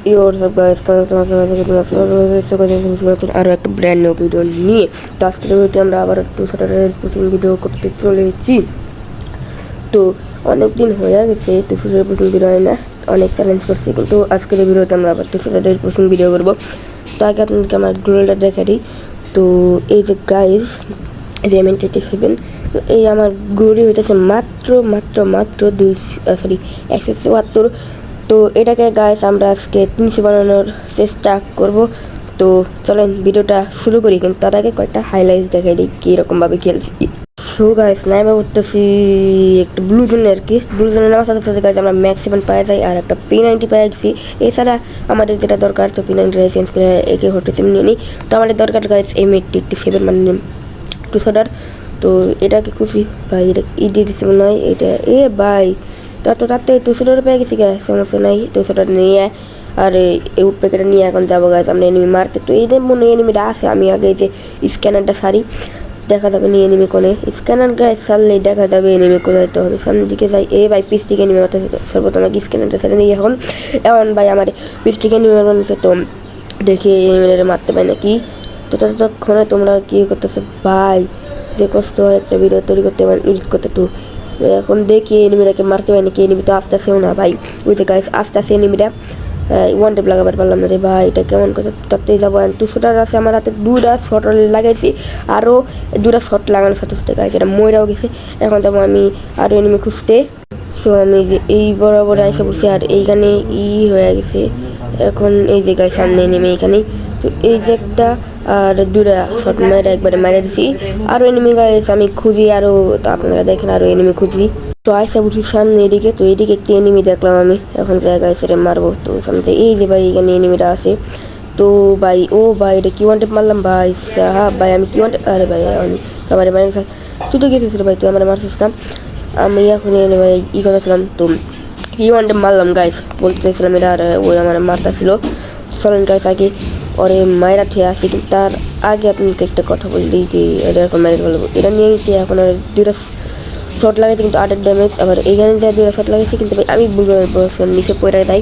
What's up guys, আরও একটা brand new video নিয়ে তো আজকের ভিডিওতে আমরা আবার একটু স্যাটারডের কোচিং ভিডিও করতে চলেছি। তো অনেক দিন হয়ে গেছে তো স্যাটারডের কোচিং ভিডিও হয় না, অনেক চ্যালেঞ্জ করছি, কিন্তু আজকের এই ভিডিওতে আমরা আবার একটু স্যাটারডের কোচিং ভিডিও করবো। তো আগে আপনাদেরকে আমার গ্লোলটা দেখা দিই। তো এই যে গাইজ JM27, তো এই আমার গ্লোরি হইতেছে মাত্র 174। তো এটাকে গাইস আমরা আজকে 300 বানানোর চেষ্টা করব। তো চলেন ভিডিওটা শুরু করি, কিন্তু তার আগে কয়েকটা হাইলাইটস দেখাই দিই কীরকমভাবে খেলছি। সো গাইস নাইমা করতেছি একটা ব্লু জোনে আর কি, ব্লু জোনে নামার সাথে সাথে গাইস আমরা ম্যাক্স 7 পাওয়া যাই আর একটা P90 পাওয়া গেছি। এছাড়া আমাদের যেটা দরকার, তো P90 চেঞ্জ করে একে হচ্ছে নিয়ে নিই। তো আমাদের দরকার গাইস M87 মানে 200। তো এটাকে খুশি ভাই, এটা ED87 নয়, এটা ভাই তাতে 200 পেয়ে গেছি গ্যাস, সমস্যা নাই। 200 নিয়ে আর এই উড প্যাকেটটা নিয়ে এখন যাবো গাছ আমরা এনিমি মারতে। তো এই মনে এনিমিটা আসে, আমি আগে যে স্ক্যানারটা সারি, দেখা যাবে নিয়ে এনিমি কোনে স্ক্যানার গায়ে সারলেই দেখা যাবে এনিমি কোথায়। তো হবে সামনের দিকে যাই, ভাই পিস থেকে এনিমি মারতে সর্বপ্রথম আগে স্ক্যানারটা সারি নিই। এখন ভাই আমার পিস থেকে এনিমি মারছে, তো দেখি এনিমিটা মারতে পাই নাকি। তো ততক্ষণে তোমরা কী করতেছো ভাই, যে কষ্ট হয় একটা ভিডিও তৈরি করতে পারেন এডিট করতে। তো এখন দেখি এনিমিটাকে মারতে পারি নাকি, এনিমি তো আসতেছেও না ভাই, ওই যে গাইস আসতেছে এনিমিটা। ওয়ান টেপ লাগাবার পারলাম না রে ভাই, এটা কেমন কথা। তাতেই যাবো 200 আছে আমার হাতে, 2টা শট লাগাইছি, আরও 2টা শট লাগানোর সাথে সাথে গাইছে এটা মইরাও গেছে। এখন যাবো আমি আরও এনিমি খুঁজতে। সো আমি যে এই বরাবর এসে পড়ছি আর এইখানে হয়ে গেছে। এখন এই যে গাইস সামনে এনিমি এইখানেই, তো এই যে একটা আর 2টা শট মেরে একবারে মেরে দিছি। আরও এনিমি গাইস আমি খুঁজি, আরও তো আপনারা দেখেন আরও এনিমি খুঁজি। তো আইসা বুঝি সামনে এদিকে, তো এইদিকে একটি এনিমি দেখলাম আমি, এখন জায়গায় সেটা মারবো। তো সামনে এই যে ভাই এখানে এনিমিটা আছে। তো ভাই ভাই এটা কি ওয়ান টেপ মারলাম ভাই, হ্যাঁ ভাই আমি কি ওয়ান টেপ, আরে ভাই আমি আমার মানে তুই তো গেছিস ভাই, তুই আমার মারছিলাম, আমি এখন এনে ভাই করেছিলাম। তো কি ওয়ান টেপ মারলাম গাইস, বলতে চাইছিলাম এটা, আর ওই আমার মারটা ছিল। চলেন গাইস আগে ওরে মায়েরা ঠিয়ে আসি, কিন্তু তার আগে আপনাকে একটা কথা বলি যে এটা এখন মায়ের বলবো, এটা নিয়ে নিচ্ছি। এখন আর 2টা শট লাগাইছি কিন্তু 8 ড্যামেজ, আবার এইখানে যা 2টা শট লাগাইছি কিন্তু আমি নিচে পড়ে যাই।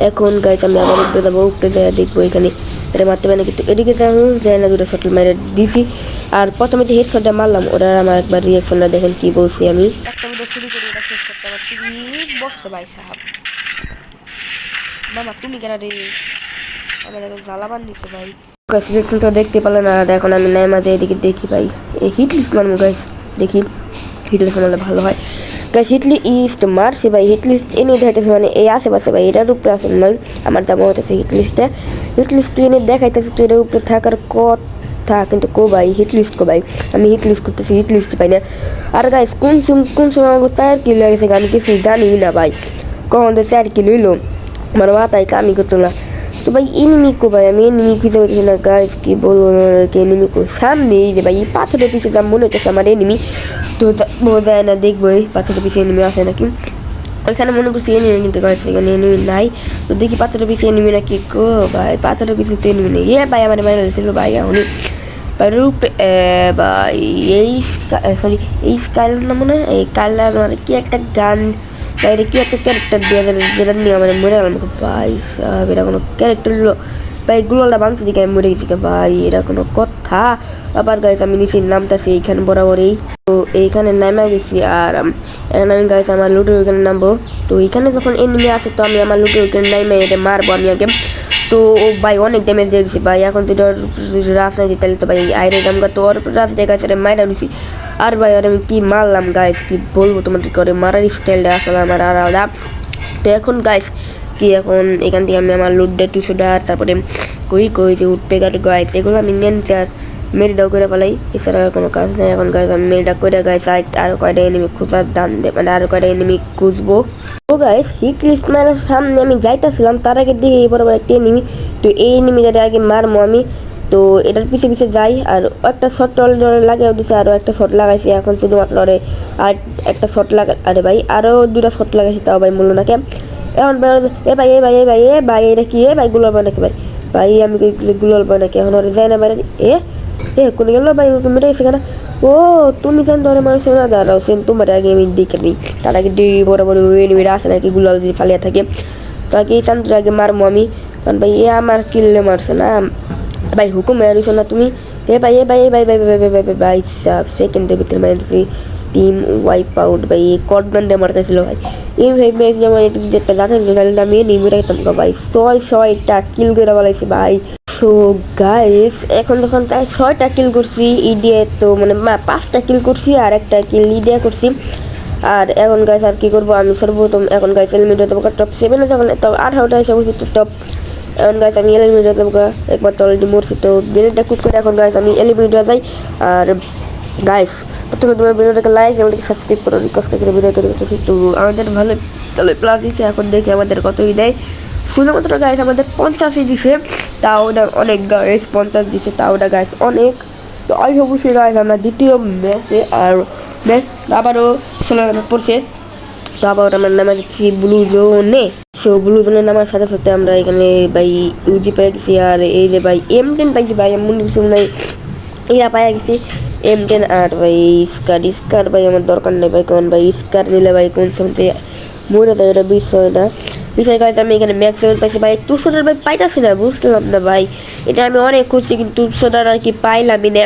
এখন গাইস আমি আবার উপরে যাবো, উপরে যাই দেখবো এখানে এটা মারতে পারে না, কিন্তু এদিকে যাবো যাই না, 2টা শট মেরে দিছি। আর প্রথমে যে হেড শটটা মারলাম ওটা আমার একবার রিয়াকশনটা দেখেন কি বলছি আমি। একটা ভিডিও শুরু করি, এটা শেষ করতে আমার ঠিক বসতে ভাই সাহাব। মামা তুমি কেন রে, আমার এখন জ্বালাবান দিচ্ছে ভাই। গাইস রিয়াকশন তো দেখতে পেলেন, আর এখন আমি নাই মাঝে এদিকে দেখি ভাই এই হিট লিস্ট মারবো গাইস, দেখি হিট লিস্ট মারলে ভালো হয় গাইস। হিটলি ইস্ট মারছে ভাই, হিট লিস্ট এনে দেখাইতেছে মানে এই আশেপাশে ভাই, এটার উপরে আসেন নয় আমার যাবো হইতেছে হিট লিস্টে। হিট লিস্ট তুই এনে দেখাইতেছে, তো এটার উপরে থাকার কথা, কিন্তু কো ভাই হিট লিস্ট কো ভাই, আমি হিট লিস্ট করতেছি, হিট লিস্ট পাই না। আর গাইস কোন সময় আমাকে 4 কিলো লেগেছে, আমি কিছু জানি না ভাই, কখন তো 4 কিলো হইলো আমার মাথায় কামই করতো না। তো ভাই এনিমি কো ভাই, আমি এনিমি খুঁজে পাচ্ছি না গাইস, কি বলবো এনিমি কো সামনে এই যে ভাই এই পাথরের পিছিয়ে যা মনে হচ্ছে আমার এনিমি। তো বোঝা যায় না, দেখবো এই পাথরের পিছিয়ে এনিমি আসে নাকি, ওইখানে মনে করছি এনিমি, কিন্তু গাইস এখানে এনিমি নাই। তো দেখি পাথরের পিছিয়ে এনিমি নাকি, কো ভাই পাথরের পিছিয়ে তো এনিমি নেই। ভাই আমার মাইনে ছিল ভাই, এখন বাইরের উপরে ভাই এই স্কাইলার না মনে হয়, এই কালার মানে কি একটা গান বাইরে কি একটা ক্যারেক্টার দিয়ে যেটা নিয়ে আমার মরে গেলাম ভাই সাহেব, এটা কোনো ক্যারেক্টার হলো ভাই, গুলোটা বাংশ দিকে আমি মরে গেছি ভাই, এটা কোনো কথা। আবার গাইস আমি নিচে নামতেছি এইখানে বরাবরই, তো এইখানে নামা গেছি। আর এখন আমি গাইস আমার লুডোর ওইখানে নামবো। তো এইখানে যখন এনিমি আসে তো আমি আমার লুডোর ওইখানে নামে এটা মারবো আমি আগে। তো ও ভাই অনেক ড্যামেজ দিয়ে দিচ্ছি ভাই, এখন যদি রাস নাই দিই তাহলে তো ভাই আইরে দাম তো ওর রাস দিয়ে গাছ মাইরা দিচ্ছি। আর ভাই আর আমি কি মারলাম গাইস, কি বলবো তোমাদের করে, মারার স্টাইলটা আসলে আমার আলাদা। তো এখন গাইস কি এখন এখান থেকে আমি আমার লুডটা 200 তারপরে কই যে উঠপে গাছ গাইস এগুলো আমি নিয়ে আর মেরিডাও করে ফেলাই, এছাড়া কোনো কাজ নেই। এখন গাইস আমি মেরিডা করে গাইস আরও কয়টা এনিমি খোঁজার দাম দেয়, মানে আরও কয়টা এনিমি খুঁজবো। তো গাইস হিট লিস্ট মারার সামনে আমি যাইতেছিলাম, তার আগে দিয়ে এই বরাবর একটা এনিমি, তো এই এনিমিটার আগে মারবো আমি। তো এটার পিছিয়ে পিছিয়ে যাই, আর একটা শট লাগিয়ে দিচ্ছে, আরও একটা শট লাগাইছি, এখন শুধুমাত্র আর একটা শট আরে ভাই আরও 2টা শট লাগাইছি, তাও ভাই মূল্য নাকি। এখন ভাই এটা কি ভাই গুলাল ভাই নাকি ভাই, ভাই আমি গুলাল ভাই নাকি, এখন ওরা যায় না বাইরে। কোন গেল ভাই, ওকে মেরে গেছে কেন? ও তুমি জানতো ওরা মানুষ না, দাঁড়াও সেন তোমার আগে আমি দেখে নিই, তার আগে বরাবর ওই এনিমিটা আসে নাকি গুলাল যদি ফালিয়া থাকে, তো আগে এই চান্দের আগে মারবো আমি। কারণ ভাই এ আমার কিললে মারছে না ভাই, হুকুম মেরিস না তুমি। এ ভাই ভাই সাব সেকেন্ডের ভিতরে মারছি, টিম ওয়াইপ আউট ভাই। কটব্যান্ডে মারতেছিল ভাই, এই ভাই ম্যাচ যেমন একটা জাতের খেলতে আমি নিমে রাখতাম ভাই। 6টা কিল করে বলাইছি ভাই। সো গাইস এখন যখন তাই 6টা কিল করছি ইডিয়ে, তো মানে 5টা কিল করছি আর একটা কিল ইডিয়া করছি। আর এখন গাইস আর কি করবো আমি সর্বপ্রথম এখন গাইস এলিমিনেট দেবো টপ 7 যখন তো 18টা এসে বলছি তো টপ। এখন গাইস আমি এলিমিনেট দেবো একবার তো অলরেডি মরছি, তো ভিডিওটা কুক করে এখন গাইস আমি এলিমিনেট যাই। আর গাইস প্রথমে তোমার ভিডিওটাকে লাইক এবং সাবস্ক্রাইব করো, রিকোয়েস্ট করে ভিডিও তৈরি করতেছি। তো আমাদের ভালো তাহলে প্লাস দিচ্ছে, এখন দেখি আমাদের কতই দেয়। শুধুমাত্র গাইস আমাদের 50ই দিছে, তাও ওটা অনেক গাইস 50 দিচ্ছে, তাও ওটা গাইস অনেক। তো অবশ্যই গাইস আমরা দ্বিতীয় ম্যাচে আর ম্যাচ আবারও 16 রান পড়ছে, তো আবার আমরা নামা যাচ্ছি ব্লু জোনে। সো ব্লু জোনে নামার সাথে সাথে আমরা এখানে ভাই ইউজি পেয়ে গেছি, আর এই যে ভাই M10 পাইছি ভাই, এমন কিছু নাই এরা পাই গেছি M10। আর ভাই স্কার ভাই আমার দরকার নেই ভাই, কারণ ভাই স্কার দিলে ভাই কোন সময় মরে যায়, এটা বিষয় না। বিষয় কাজ আমি এখানে ম্যাক্স 7 পাইছি ভাই, 200 ভাই পাইতাছি না, বুঝলাম না ভাই। এটা আমি অনেক খুঁজছি কিন্তু 200 আর কি পাইলামই না।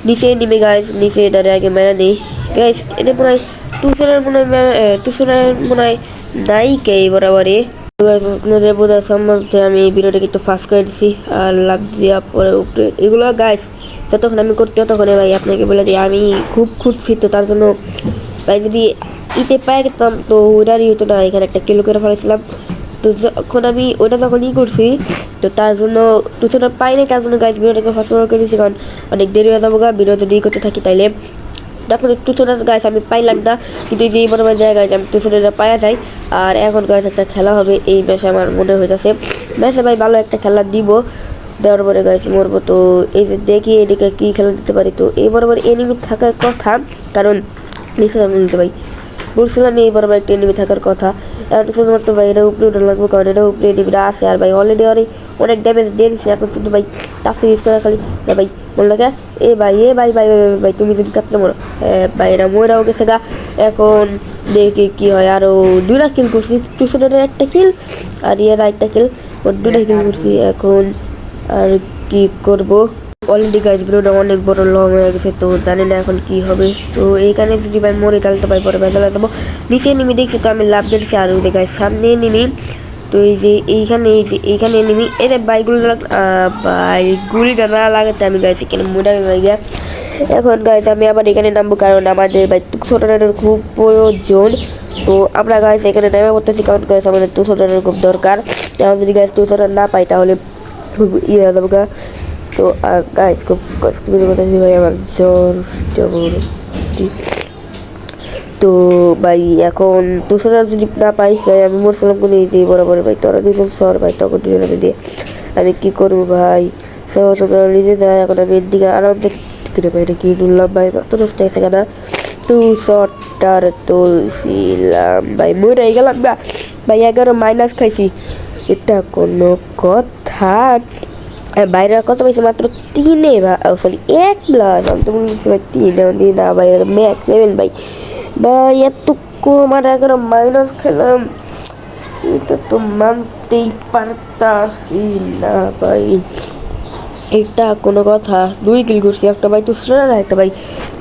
নিচে নিবে গাইস, নিচে এটারে আগে মেরা নেই গাইস। এটা মনে হয় 200 মনে হয় নাই কে বরাবরই। আপনাদের বোঝার সম্বন্ধে আমি ভিডিওটাকে একটু ফাস্ট করে দিচ্ছি আর লাভ দেওয়া পরে উপরে এগুলো গাইস যতক্ষণ আমি করতে তখন ভাই আপনাকে বলে দিই আমি খুব খুঁজছি, তো তার জন্য ভাই যদি ইতে পাই গেতাম তো ওইটারই হতো না, এখানে একটা কিলো করে ফেলেছিলাম। তো যখন আমি ওইটা যখন করছি তো তার জন্য 200 পাই না, তার জন্য গাইস ভিডিওটাকে ফাস্ট ফরওয়ার্ড করে দিচ্ছি, কারণ অনেক দেরি হয়ে যাবো ভিডিও যদি করতে থাকি তাইলে। তখন 200 গাইস আমি পাইলাম না, কিন্তু যে বড় জায়গায় আমি 200 পাওয়া যায়। আর এখন গাইস একটা খেলা হবে এই ম্যাচে, আমার মনে হইতেছে ম্যাচে ভাই ভালো একটা খেলা দিব, দেওয়ার পরে গাইস মরবো। তো এই যে দেখি এদিকে কী খেলা দিতে পারি, তো এই বরাবর এনিমি থাকার কথা, কারণ আমি নিতে ভাই বলছিলাম এই বরাবর একটা এনিমি থাকার কথা। এখন শুধুমাত্র ভাই এটা উপরে উঠে লাগবো, কারণ এটা উপরে এনিমিটা আসে, আর ভাই অলরেডি অনেক ড্যামেজ দিয়ে দিচ্ছে। এখন শুধু ভাই তাসে ইউজ করা খালি ভাই বললো কে এ ভাই ভাই তুমি যদি চাপলে মরো, হ্যাঁ ভাই এরা মরাও গেছে গা। এখন দেখি কী হয়, আরও 2টা কিল করছি, 200 একটা কিল আর এরা একটা কিল, ওর 2টা কিল করছি। এখন আর কি করবো, অলরেডি গাইস ভিডিওটা অনেক বড় লং হয়ে গেছে, তো জানি না এখন কি হবে। তো এইখানে যদি ভাই মরে তাহলে তো ভাই পরে ভেজাল যাবো। নিচে নেমে দেখছি তো আমি লাভ দিচ্ছি, আর ওই যে গাইস সামনে নেমে তো এই যে এইখানে নেমে এর গুলিটা না লাগাতে আমি গাইছি এখানে মোটা হয়ে গিয়া। এখন গাইস আমি আবার এখানে নামবো, কারণ আমাদের ভাই 200 রানের খুব প্রয়োজন। তো আমরা গাইস এখানে নেমে পড়তেছি, কারণ গাইস আমাদের 200 রানের খুব দরকার। এখন যদি গাইস 200 রান না পাই তাহলে খুব ইয়ে হয়ে যাবো গা। তো গাইস খুব কষ্ট করে কথা ভাই আমার জ্বর জবরদস্তি। তো ভাই এখন 200 যদি না পাই ভাই আমি মরছিলাম কোনো এই দিয়ে বরাবর ভাই, তোরা দুজন সর ভাই, তখন দুজনে দিয়ে আমি কী করবো ভাই, সব নিজে যায়। এখন আমি এর দিকে আরামসে করে ভাই এটা কি তুললাম ভাই, কত নষ্ট হয়েছে কেনা 200টার তুলছিলাম ভাই, মরে গেলাম না ভাই, 11 মাইনাস খাইছি, এটা কোনো কথা। বাইরে কত পাইছে মাত্র 3 বা সরি 1 প্লাস, আমি তো বলছি ভাই 3 না ভাই ম্যাক্স 7 ভাই। ভাই এত কম আর 11 মাইনাস খেলাম, এটা তো মানতেই পারতাছি না ভাই, এটা কোনো কথা। 2 কিল করছি, একটা ভাই 200 আর একটা ভাই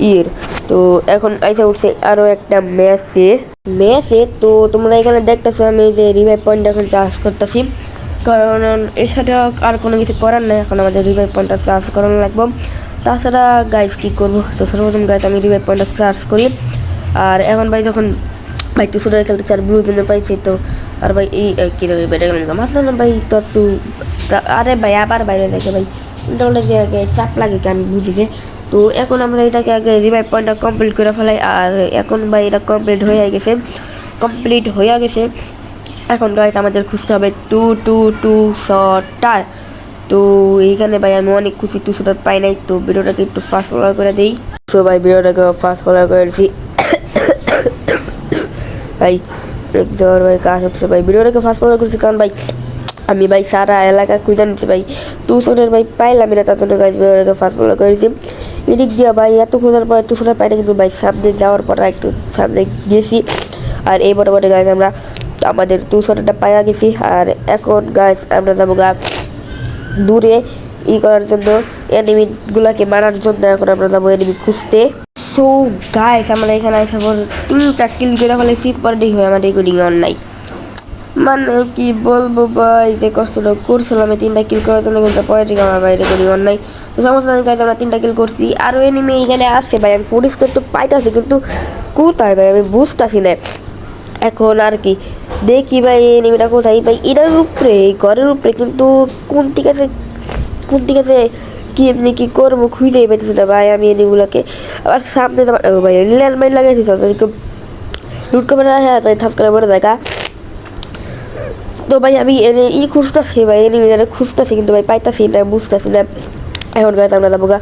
ইয়ের। তো এখন আইসা উঠছে আরও একটা ম্যাচে। তো তোমরা এখানে দেখতেছো আমি যে রিভাইভ পয়েন্ট এখন চার্জ করতেছি, কারণ এর সাথে আর কোনো কিছু করার নেই, এখন আমাদের রিভাইভ পয়েন্টটা চার্জ করানো লাগবে। তাছাড়া গাইস কী করবো, তো সর্বপ্রথম গাইস আমি রিভাইভ পয়েন্টটা চার্জ করি। আর এখন ভাই যখন ভাই 200 খেলতে চার ব্লু জন্য পাইছি, তো আর ভাই এই কী রকম বেড়ে গেলেন মাত্র না ভাই, তো একটু আরে ভাই আবার বাইরে দেখে ভাই উল্টা যে আগে চাপ লাগে কি আমি বুঝি রে। তো এখন আমরা এটাকে আগে রিভাইভ পয়েন্টটা কমপ্লিট করে ফেলাই, আর এখন ভাই এটা কমপ্লিট হয়ে গেছে। এখন গাইস আমাদের খুঁজতে হবে 2 শটার। তো এইখানে ভাই আমি অনেক খুশি 2 শটার পাই নাই, তো ভিডিওটাকে একটু ফাস্ট ফরওয়ার্ড করে দিই। তো ভাই ভিডিওটাকে ফাস্ট ফরওয়ার্ড করে দিচ্ছি ভাই, জ্বর ভাই কাজ হচ্ছে ভাই, ভিডিওটাকে ফাস্ট ফরওয়ার্ড করছি কারণ ভাই আমি ভাই সারা এলাকা খুঁজে নিচ্ছি ভাই 200 ভাই পাইলাম না, তার জন্য গাইস ভিডিওটাকে ফাস্ট ফরওয়ার্ড করেছি। এদিক দিয়ে ভাই এত খোঁজার পরে 200 পাই না, কিন্তু ভাই সামনে যাওয়ার পর একটু সামনে গেছি। আর এই বরাবরে গাইস আমরা আমাদের 200টা পায়া গেছি। আর এখন গাইস আমরা যাবো গা দূরে করার জন্য, এনিমিগুলাকে মারার জন্য এখন আমরা যাবো এনিমি খুঁজতে। সো গাইস আমরা এখানে এসে 3টা কিল করে ফেলেছি, পরে দেখি আমার রেকর্ডিং অন নাই। মানে কি বলবো ভাই, যে কষ্টটা করছিলাম আমি 3টা কিল করার জন্য, কিন্তু পরে থেকে আমার ভাই রেকর্ডিং অন নাই। তো সমস্যা নেই গাইস, আমরা 3টা কিল করছি। আরও এনিমি এখানে আসছে ভাই, আমি 4 স্টার তো পাইতেছি, কিন্তু কোথায় ভাই আমি বুঝতেছি না। এখন আর কি দেখি ভাই এনিমিটা কোথায় ভাই, এটার উপরে ঘরের উপরে, কিন্তু কোন ঠিক আছে কি এমনি কি করবো খুঁজেই পেতেছি না ভাই আমি এনিমিগুলোকে। আবার সামনে ও ভাই ল্যান্ড মাইন লাগাইছি, লুট করে হ্যাঁ তাই থাপ করে মরে দেখা। তো ভাই আমি খুঁজতেছি ভাই, এনিমিটারে খুঁজতেছি, কিন্তু ভাই পাইতেছি না, বুঝতেছি না। এখন গাছ আমরা যাবো গা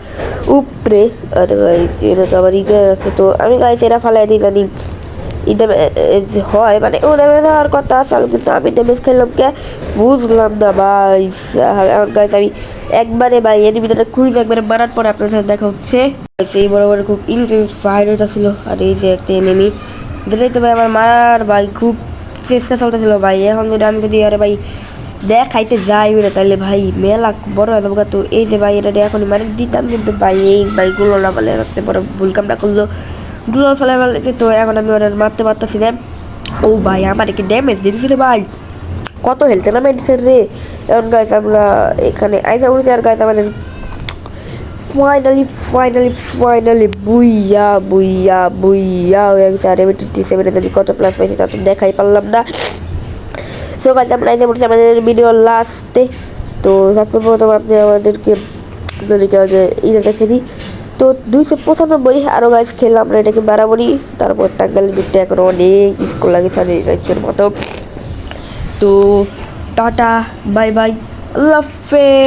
উপরে। আরে ভাই এটা তো আবার আছে, তো আমি গাছ এরা ফালাই দিই জানি হয় মানে ও ড্যামেজ হওয়ার কথা আসলে, কিন্তু আমি ড্যামেজ খেললাম কে বুঝলাম না ভাই। এখন গাছ আমি একবারে ভাই এনিমিটারে খুঁজে একবারে মারার পরে আপনার সাথে দেখা হচ্ছে। সেই বরাবর খুব ইন্টারেস্ট ফাইট হইতেছিল। আর এই যে একটা এনিমি, যেটাই তো ভাই আমার মারার ভাই খুব চেষ্টা চলতেছিল ভাই। এখন যদি আরে ভাই দেখাইতে যাই ওরা, তাহলে ভাই মেলা বড় হয়ে যাবো। তো এই যে ভাই এটা এখনই মারি দিতাম, কিন্তু ভাই এই ভাই গুলোটা বলে রাখতে বড় ভুল কামটা করলো, গুলো ফেলে ফেলেছে। তো এখন আমি ওরা মারতে পারতেছি না। ও ভাই আমার কি ড্যামেজ দিয়েছিল ভাই, কত হেলতে না মেডিসের রে। এখন গাছ আমরা এখানে আইসা উঠেছি, আর গাছ আমাদের ফাইনালি বুইয়া হয়ে গেছে। আর এমনি যদি কত প্লাস পাইছি তা তো দেখাই পারলাম না। সো গাছ আমরা এসে পড়ছি আমাদের ভিডিওর লাস্টে। তো সর্বপ্রথম আপনি আমাদেরকে ইটা দেখে দিই। তো 295 আরও গাছ খেললাম আমরা এটাকে বাড়াবাড়ি। তারপর টাঙ্গালের দিকটা এখন অনেক স্কুল লাগে গাছের মতো। তো টাটা বাই বাই, আল্লাহ হাফেজ।